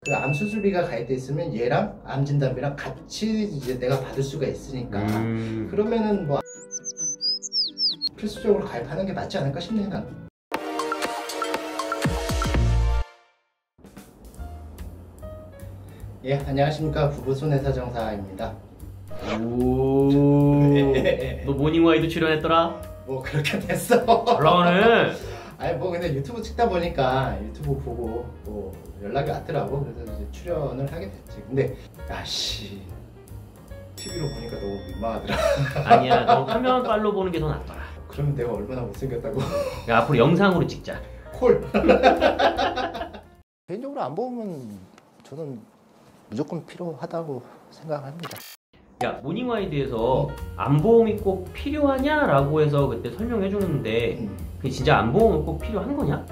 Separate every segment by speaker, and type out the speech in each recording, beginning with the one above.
Speaker 1: 그 암 수술비가 가입돼 있으면 얘랑 암 진단비랑 같이 이제 내가 받을 수가 있으니까 그러면은 뭐 필수적으로 가입하는 게 맞지 않을까 싶네 나는. 예, 안녕하십니까. 부부 손해사정사입니다.
Speaker 2: 오, 너 모닝와이드 출연했더라?
Speaker 1: 뭐 그렇게 됐어.
Speaker 2: 잘 나오네.
Speaker 1: 아니 뭐 근데 유튜브 찍다 보니까 유튜브 보고 뭐 연락이 왔더라고. 그래서 이제 출연을 하게 됐지. 근데 야씨 TV로 보니까 너무 민망하더라.
Speaker 2: 아니야, 너 화면 빨로 보는 게 더 낫더라.
Speaker 1: 그러면 내가 얼마나 못생겼다고.
Speaker 2: 야, 앞으로 영상으로 찍자.
Speaker 1: 콜. 개인적으로 안 보면 저는 무조건 필요하다고 생각합니다.
Speaker 2: 야, 모닝와이드에서 안보험이 꼭 필요하냐라고 해서 그때 설명해 줬는데 그게 진짜 안보험은 꼭 필요한 거냐?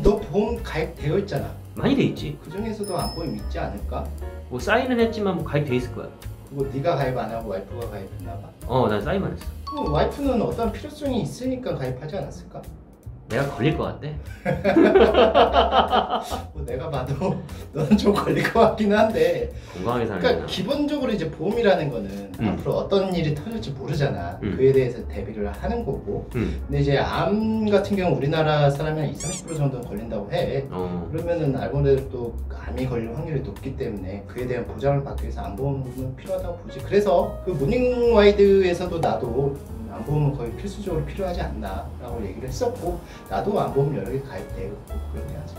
Speaker 1: 너 보험 가입되어 있잖아.
Speaker 2: 많이 돼 있지.
Speaker 1: 그 중에서도 안보험 있지 않을까?
Speaker 2: 뭐 사인은 했지만 뭐 가입돼 있을 거야.
Speaker 1: 그거 네가 가입 안 하고 와이프가 가입했나 봐.
Speaker 2: 난 사인만 했어.
Speaker 1: 와이프는 어떤 필요성이 있으니까 가입하지 않았을까?
Speaker 2: 내가 걸릴 것 같대.
Speaker 1: 뭐 내가 봐도 너는 좀 걸릴 것 같긴 한데.
Speaker 2: 건강하게 살면.
Speaker 1: 그러니까 기본적으로 이제 보험이라는 거는 앞으로 어떤 일이 터질지 모르잖아. 그에 대해서 대비를 하는 거고. 근데 이제 암 같은 경우 우리나라 사람이 한 20-30% 정도 걸린다고 해. 그러면은 알고는 또 암이 걸릴 확률이 높기 때문에 그에 대한 보장을 받기 위해서 암보험은 필요하다고 보지. 그래서 그 모닝와이드에서도 나도 암보험은 거의 필수적으로 필요하지 않나 라고 얘기를 했었고, 나도 암보험 여러 개 가입되고 그렇게 하죠.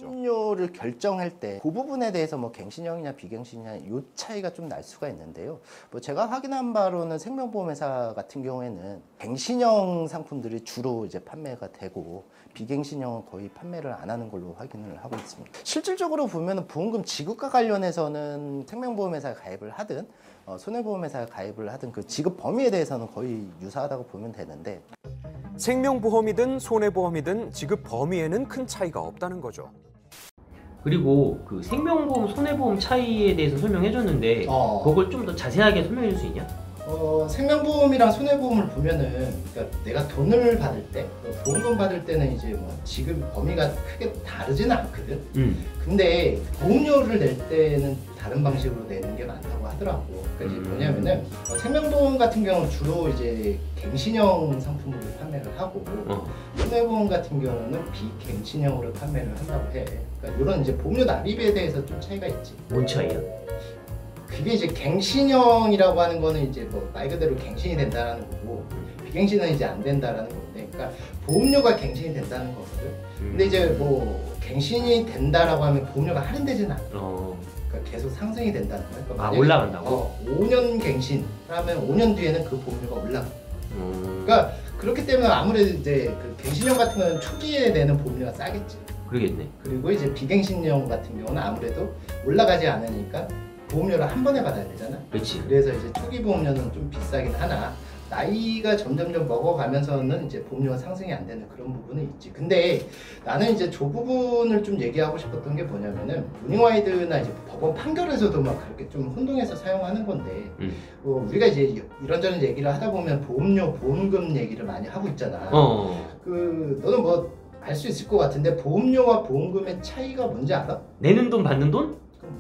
Speaker 1: 보험료를 결정할 때 그 부분에 대해서 뭐 갱신형이냐 비갱신형이냐 이 차이가 좀 날 수가 있는데요. 뭐 제가 확인한 바로는 생명보험회사 같은 경우에는 갱신형 상품들이 주로 이제 판매가 되고 비갱신형은 거의 판매를 안 하는 걸로 확인을 하고 있습니다. 실질적으로 보면 보험금 지급과 관련해서는 생명보험회사에 가입을 하든 손해보험회사에 가입을 하든 그 지급 범위에 대해서는 거의 유사하다고 보면 되는데,
Speaker 3: 생명보험이든 손해보험이든 지급 범위에는 큰 차이가 없다는 거죠.
Speaker 2: 그리고 그 생명보험, 손해보험 차이에 대해서 설명해 줬는데 그걸 좀 더 자세하게 설명해 줄 수 있냐?
Speaker 1: 생명보험이랑 손해보험을 보면은, 그러니까 내가 돈을 받을 때, 보험금 받을 때는 이제 뭐 지급 범위가 크게 다르지는 않거든. 근데 보험료를 낼 때는 다른 방식으로 내는 게 많다고 하더라고. 그러니까 이제 뭐냐면은 생명보험 같은 경우는 주로 이제 갱신형 상품으로 판매를 하고 손해보험 같은 경우는 비갱신형으로 판매를 한다고 해. 그러니까 이런 이제 보험료 납입에 대해서 좀 차이가 있지.
Speaker 2: 뭔 차이야?
Speaker 1: 그게 이제 갱신형이라고 하는 거는 이제 뭐 말 그대로 갱신이 된다라는 거고, 비갱신은 이제 안 된다라는 건데, 그러니까 보험료가 갱신이 된다는 거거든. 근데 이제 뭐 갱신이 된다라고 하면 보험료가 할인되지는 않아. 그러니까 계속 상승이 된다는 거야. 그러니까
Speaker 2: 올라간다고?
Speaker 1: 5년 갱신 하면 5년 뒤에는 그 보험료가 올라가. 그러니까 그렇기 때문에 아무래도 이제 그 갱신형 같은 거는 초기에 내는 보험료가 싸겠지.
Speaker 2: 그러겠네.
Speaker 1: 그리고 이제 비갱신형 같은 경우는 아무래도 올라가지 않으니까 보험료를 한 번에 받아야 되잖아.
Speaker 2: 그렇지.
Speaker 1: 그래서 이제 초기 보험료는 좀 비싸긴 하나, 나이가 점점점 먹어가면서는 이제 보험료가 상승이 안 되는 그런 부분은 있지. 근데 나는 이제 저 부분을 좀 얘기하고 싶었던 게 뭐냐면은, 모닝와이드나 이제 법원 판결에서도 막 그렇게 좀 혼동해서 사용하는 건데, 우리가 이제 이런저런 얘기를 하다 보면 보험료, 보험금 얘기를 많이 하고 있잖아. 그 너는 뭐 알 수 있을 것 같은데 보험료와 보험금의 차이가 뭔지 알아?
Speaker 2: 내는 돈 받는 돈?
Speaker 1: 그럼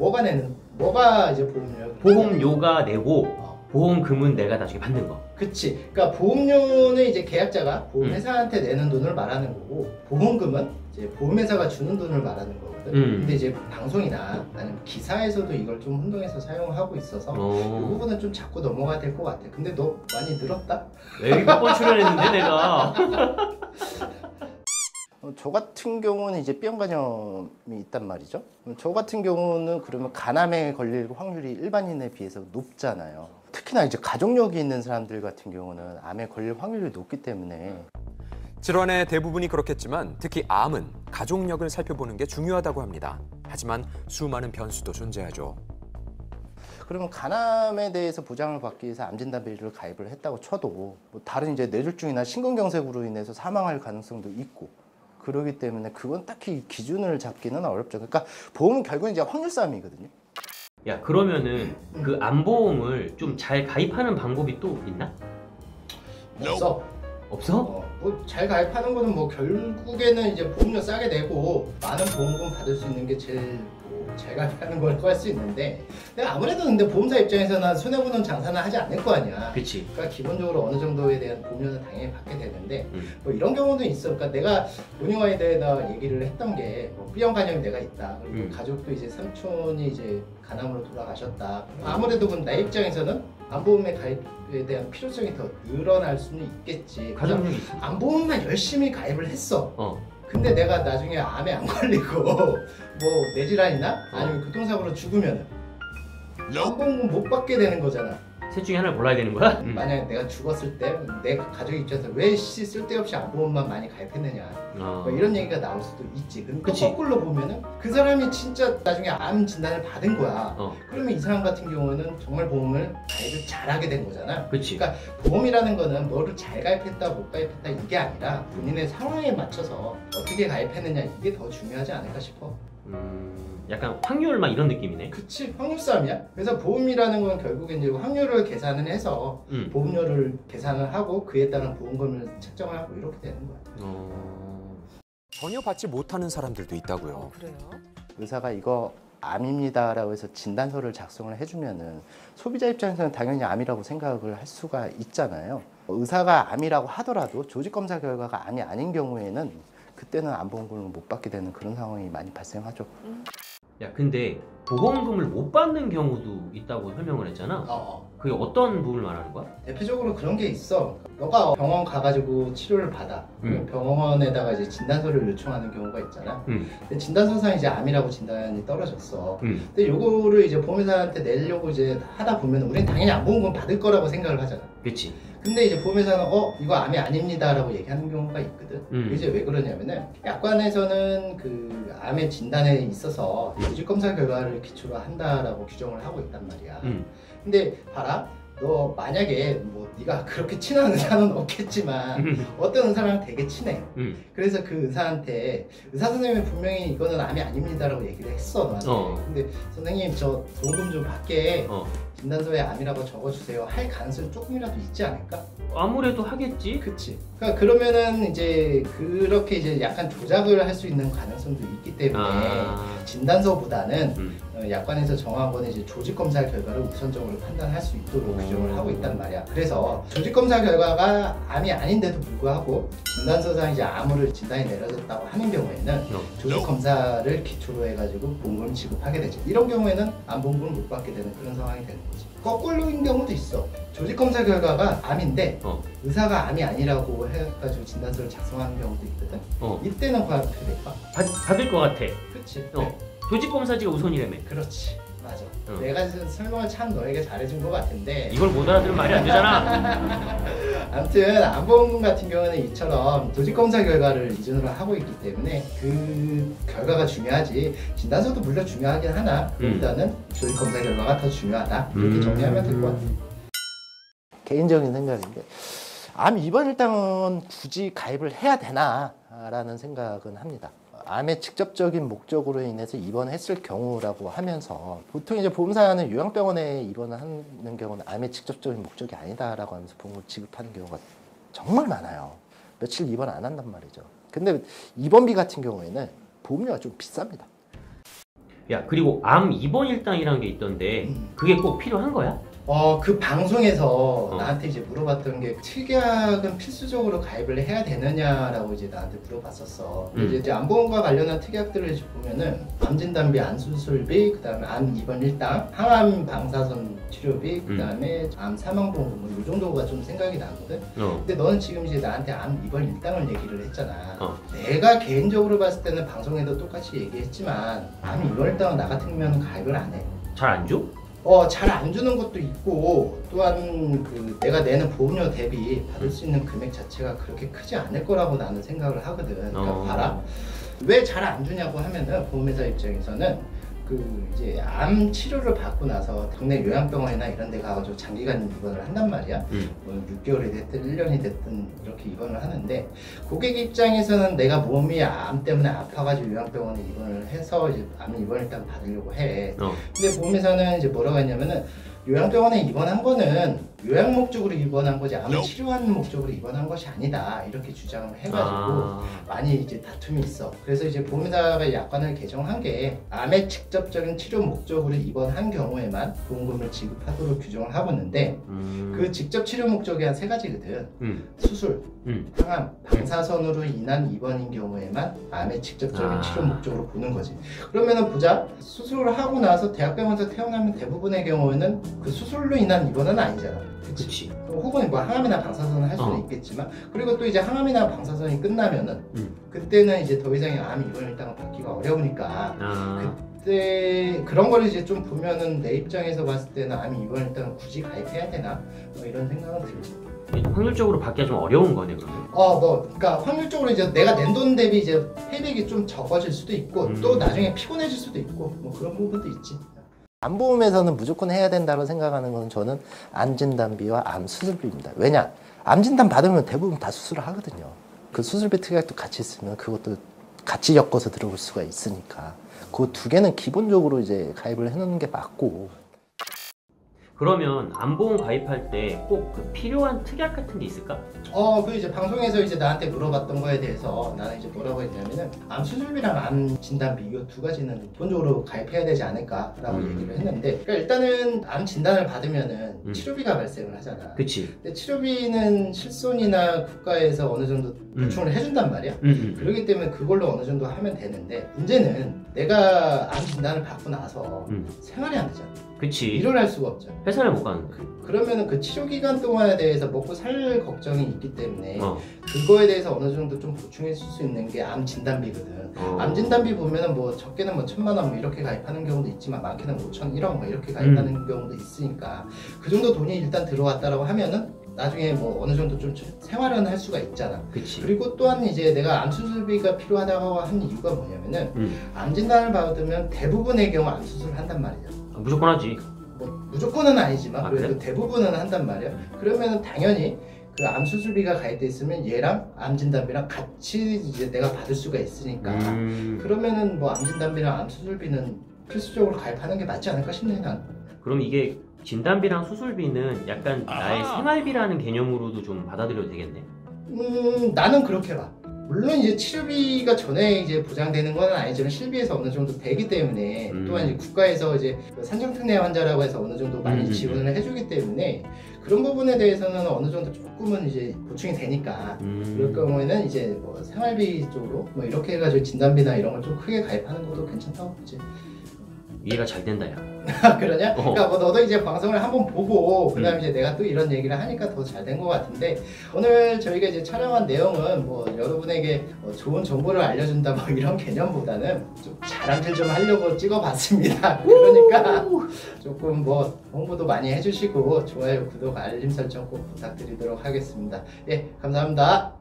Speaker 1: 뭐가 이제 보험료야?
Speaker 2: 보험료가 내고 보험금은 내가 나중에 받는 거. 그치.
Speaker 1: 그러니까 보험료는 이제 계약자가 보험회사한테 내는 돈을 말하는 거고, 보험금은 이제 보험회사가 주는 돈을 말하는 거거든. 근데 이제 방송이나 아니면 기사에서도 이걸 좀 혼동해서 사용하고 있어서 이 부분은 좀 자꾸 넘어가야 될 것 같아. 근데 너 많이 늘었다?
Speaker 2: 왜 몇 번 출연했는데 내가?
Speaker 1: 저 같은 경우는 이제 B형간염이 있단 말이죠. 저 같은 경우는 그러면 간암에 걸릴 확률이 일반인에 비해서 높잖아요. 특히나 이제 가족력이 있는 사람들 같은 경우는 암에 걸릴 확률이 높기 때문에.
Speaker 3: 질환의 대부분이 그렇겠지만 특히 암은 가족력을 살펴보는 게 중요하다고 합니다. 하지만 수많은 변수도 존재하죠.
Speaker 1: 그러면 간암에 대해서 보장을 받기 위해서 암진단비를 가입을 했다고 쳐도 뭐 다른 이제 뇌졸중이나 심근경색으로 인해서 사망할 가능성도 있고, 그러기 때문에 그건 딱히 기준을 잡기는 어렵죠. 그러니까 보험은 결국은 이제 확률 싸움이거든요.
Speaker 2: 야, 그러면은 그 암보험을 좀 잘 가입하는 방법이 또 있나?
Speaker 1: 없어.
Speaker 2: 없어?
Speaker 1: 뭐 잘 가입하는 거는 뭐 결국에는 이제 보험료 싸게 내고 많은 보험금 받을 수 있는 게 제일 잘 가입하는 거라고 할 수 있는데, 내가 아무래도 근데 보험사 입장에서는 손해보는 장사는 하지 않을 거 아니야.
Speaker 2: 그치.
Speaker 1: 그러니까 기본적으로 어느 정도에 대한 보험료는 당연히 받게 되는데 뭐 이런 경우도 있어. 그러니까 내가 본인과에 대해서 얘기를 했던 게뭐 B형 가정이 내가 있다. 그리고 가족도 이제 삼촌이 이제 간암으로 돌아가셨다. 아무래도 그럼 내 입장에서는 암보험의 가입에 대한 필요성이 더 늘어날 수는 있겠지.
Speaker 2: 가정력이 있어.
Speaker 1: 암보험만 열심히 가입을 했어. 근데 내가 나중에 암에 안 걸리고 뭐 뇌질환이나 아니면 교통사고로 죽으면 암보험금 못 받게 되는 거잖아.
Speaker 2: 셋 중에 하나를 골라야 되는 거야?
Speaker 1: 만약에 내가 죽었을 때 내 가족 입장에서 왜 쓸데없이 암보험만 많이 가입했느냐 뭐 이런 얘기가 나올 수도 있지. 그럼 또 거꾸로 보면은 그 사람이 진짜 나중에 암 진단을 받은 거야. 그러면 이 사람 같은 경우는 정말 보험을 가입을 잘하게 된 거잖아.
Speaker 2: 그치.
Speaker 1: 그러니까 보험이라는 거는 뭐를 잘 가입했다 못 가입했다 이게 아니라 본인의 상황에 맞춰서 어떻게 가입했느냐 이게 더 중요하지 않을까 싶어.
Speaker 2: 약간 확률 막 이런 느낌이네.
Speaker 1: 그치, 확률 싸움이야. 그래서 보험이라는 건 결국엔 이제 확률을 계산을 해서 보험료를 계산을 하고 그에 따른 보험금을 책정을 하고 이렇게 되는 거야.
Speaker 3: 전혀 받지 못하는 사람들도 있다고요.
Speaker 4: 그래요?
Speaker 1: 의사가 이거 암입니다라고 해서 진단서를 작성을 해주면은 소비자 입장에서는 당연히 암이라고 생각을 할 수가 있잖아요. 의사가 암이라고 하더라도 조직 검사 결과가 암이 아닌 경우에는 그때는 암보험금을 못 받게 되는 그런 상황이 많이 발생하죠.
Speaker 2: 야, 근데 보험금을 못 받는 경우도 있다고 설명을 했잖아. 그게 어떤 부분을 말하는 거야?
Speaker 1: 대표적으로 그런 게 있어. 너가 병원 가가지고 치료를 받아. 병원에다가 이제 진단서를 요청하는 경우가 있잖아. 근데 진단서상 이제 암이라고 진단이 떨어졌어. 근데 요거를 이제 보험회사한테 내려고 이제 하다 보면 우린 당연히 암보험금 받을 거라고 생각을 하잖아.
Speaker 2: 그치.
Speaker 1: 근데 이제 보험회사는 이거 암이 아닙니다 라고 얘기하는 경우가 있거든. 이제 왜 그러냐면은 약관에서는 그 암의 진단에 있어서 조직검사 결과를 기초로 한다라고 규정을 하고 있단 말이야. 근데 봐라, 너 만약에 뭐 네가 그렇게 친한 의사는 없겠지만 어떤 의사랑 되게 친해. 그래서 그 의사한테 의사 선생님이 분명히 이거는 암이 아닙니다라고 얘기를 했어 너한테. 근데 선생님 저 보험금 좀 받게 진단서에 암이라고 적어주세요 할 가능성이 조금이라도 있지 않을까?
Speaker 2: 아무래도 하겠지.
Speaker 1: 그치. 그러니까 그러면은 이제 그렇게 이제 약간 조작을 할 수 있는 가능성도 있기 때문에 진단서보다는 약관에서 정한 거는 이제 조직 검사 결과를 우선적으로 판단할 수 있도록 규정을 하고 있단 말이야. 그래서 조직 검사 결과가 암이 아닌데도 불구하고 진단서상 이제 암으로 진단이 내려졌다고 하는 경우에는 조직 검사를 기초로 해가지고 보험금을 지급하게 되죠. 이런 경우에는 암보험금을 못 받게 되는 그런 상황이 되는 거지. 거꾸로인 경우도 있어. 조직 검사 결과가 암인데 의사가 암이 아니라고 해가지고 진단서를 작성하는 경우도 있거든. 이때는 과연 어떻게 될까?
Speaker 2: 받을 것 같아.
Speaker 1: 그치.
Speaker 2: 조직검사지가 우선이라며.
Speaker 1: 그렇지. 맞아. 내가 설명을 참 너에게 잘해준 것 같은데
Speaker 2: 이걸 못 알아들으면 말이 안 되잖아.
Speaker 1: 아무튼 암보험금 같은 경우는 이처럼 조직검사 결과를 기준으로 하고 있기 때문에 그 결과가 중요하지 진단서도 물론 중요하긴 하나 그보다는 조직검사 결과가 더 중요하다 이렇게 정리하면 될 것 같아. 개인적인 생각인데 암 입원 일당은 굳이 가입을 해야 되나 라는 생각은 합니다. 암의 직접적인 목적으로 인해서 입원했을 경우라고 하면서 보통 이제 보험사는 요양병원에 입원을 하는 경우는 암의 직접적인 목적이 아니다라고 하면서 보험을 지급하는 경우가 정말 많아요. 며칠 입원 안 한단 말이죠. 근데 입원비 같은 경우에는 보험료가 좀 비쌉니다.
Speaker 2: 야, 그리고 암 입원 일당이라는 게 있던데 그게 꼭 필요한 거야?
Speaker 1: 그 방송에서 나한테 이제 물어봤던 게 특약은 필수적으로 가입을 해야 되느냐라고 이제 나한테 물어봤었어. 이제 암보험과 관련한 특약들을 이제 보면은 암진단비, 암수술비, 그다음에 암 입원 일당, 항암 방사선 치료비, 그다음에 암 사망보험금 뭐 이 정도가 좀 생각이 나거든. 근데 너는 지금 이제 나한테 암 입원 일당을 얘기를 했잖아. 내가 개인적으로 봤을 때는 방송에도 똑같이 얘기했지만 암 입원 일당은 나 같은 경우는 가입을 안 해.
Speaker 2: 잘 안 줘?
Speaker 1: 잘 안 주는 것도 있고 또한 그 내가 내는 보험료 대비 받을 수 있는 금액 자체가 그렇게 크지 않을 거라고 나는 생각을 하거든. 그러니까 봐라. 왜 잘 안 주냐고 하면은 보험회사 입장에서는 그 이제 암 치료를 받고 나서 동네 요양병원이나 이런 데 가가지고 장기간 입원을 한단 말이야. 뭐 6개월이 됐든 1년이 됐든 이렇게 입원을 하는데 고객 입장에서는 내가 몸이 암 때문에 아파가지고 요양병원에 입원을 해서 이제 암 입원 일단 받으려고 해. 근데 보험회사는 이제 뭐라고 했냐면은 요양병원에 입원한 거는 요양 목적으로 입원한 거지 암을 치료하는 목적으로 입원한 것이 아니다 이렇게 주장을 해가지고 많이 이제 다툼이 있어. 그래서 이제 보험회사가 약관을 개정한 게 암의 직접적인 치료 목적으로 입원한 경우에만 보험금을 지급하도록 규정을 하고 있는데 그 직접 치료 목적이 한 3가지거든. 수술, 항암, 방사선으로 인한 입원인 경우에만 암의 직접적인 치료 목적으로 보는 거지. 그러면은 보자. 수술을 하고 나서 대학병원에서 태어나면 대부분의 경우에는 그 수술로 인한 입원은 아니잖아.
Speaker 2: 그치.
Speaker 1: 혹은 뭐 항암이나 방사선을 할 수는 있겠지만, 그리고 또 이제 항암이나 방사선이 끝나면은 그때는 이제 더 이상의 암 입원 일당을 받기가 어려우니까 그때 그런 거를 이제 좀 보면은 내 입장에서 봤을 때는 암 입원 일당을 굳이 가입해야 되나 뭐 이런 생각은 들지.
Speaker 2: 확률적으로 받기가 좀 어려운 거네 그러면.
Speaker 1: 그러니까 확률적으로 이제 내가 낸 돈 대비 이제 폐백이 좀 적어질 수도 있고 또 나중에 피곤해질 수도 있고 뭐 그런 부분도 있지. 암보험에서는 무조건 해야 된다고 생각하는 건 저는 암진단비와 암수술비입니다. 왜냐? 암진단 받으면 대부분 다 수술을 하거든요. 그 수술비 특약도 같이 있으면 그것도 같이 엮어서 들어올 수가 있으니까 그 2개는 기본적으로 이제 가입을 해놓는 게 맞고.
Speaker 2: 그러면 암보험 가입할 때 꼭 그 필요한 특약 같은 게 있을까?
Speaker 1: 그 이제 방송에서 이제 나한테 물어봤던 거에 대해서 나는 이제 뭐라고 했냐면은 암 수술비랑 암 진단비 이 2가지는 기본적으로 가입해야 되지 않을까라고 얘기를 했는데, 그러니까 일단은 암 진단을 받으면은 치료비가 발생을 하잖아.
Speaker 2: 그치.
Speaker 1: 근데 치료비는 실손이나 국가에서 어느 정도 보충을 해준단 말이야. 그렇기 때문에 그걸로 어느 정도 하면 되는데, 문제는 내가 암 진단을 받고 나서 생활이 안 되잖아.
Speaker 2: 그치.
Speaker 1: 일어날 수가 없잖아.
Speaker 2: 회사를 못 가는 거야.
Speaker 1: 그러면은 그 치료 기간 동안에 대해서 먹고 살 걱정이 있기 때문에 그거에 대해서 어느 정도 좀 보충해 줄 수 있는 게 암 진단비거든. 암 진단비 보면은 뭐 적게는 뭐 1,000만 원 뭐 이렇게 가입하는 경우도 있지만 많게는 5천, 1억 뭐 이렇게 가입하는 경우도 있으니까 그 정도 돈이 일단 들어왔다라고 하면은 나중에 뭐 어느 정도 좀 생활은 할 수가 있잖아.
Speaker 2: 그치.
Speaker 1: 그리고 또한 이제 내가 암 수술비가 필요하다고 한 이유가 뭐냐면은 암 진단을 받으면 대부분의 경우 암 수술을 한단 말이야.
Speaker 2: 무조건 하지.
Speaker 1: 뭐 무조건은 아니지만 그래도 그래? 대부분은 한단 말이야. 그러면은 당연히 그 암 수술비가 가입돼 있으면 얘랑 암 진단비랑 같이 이제 내가 받을 수가 있으니까 그러면은 뭐 암 진단비랑 암 수술비는 필수적으로 가입하는 게 맞지 않을까 싶네 난.
Speaker 2: 그럼 이게 진단비랑 수술비는 약간 나의 생활비라는 개념으로도 좀 받아들여도 되겠네?
Speaker 1: 나는 그렇게 봐. 물론 이제 치료비가 전에 이제 보장되는 건 아니지만 실비에서 어느 정도 되기 때문에 또한 이제 국가에서 이제 산정특례 환자라고 해서 어느 정도 많이 지원을 해주기 때문에 그런 부분에 대해서는 어느 정도 조금은 이제 보충이 되니까 그럴 경우에는 이제 뭐 생활비 쪽으로 뭐 이렇게 해가지고 진단비나 이런 걸 좀 크게 가입하는 것도 괜찮다고 보지.
Speaker 2: 이해가 잘 된다 야.
Speaker 1: 그러냐? 그러니까 뭐 너도 이제 방송을 한번 보고 그다음에 이제 내가 또 이런 얘기를 하니까 더 잘 된 것 같은데, 오늘 저희가 이제 촬영한 내용은 뭐 여러분에게 좋은 정보를 알려준다 뭐 이런 개념보다는 좀 자랑질 좀 하려고 찍어봤습니다. 그러니까 조금 뭐 홍보도 많이 해주시고 좋아요, 구독, 알림 설정 꼭 부탁드리도록 하겠습니다. 예, 감사합니다.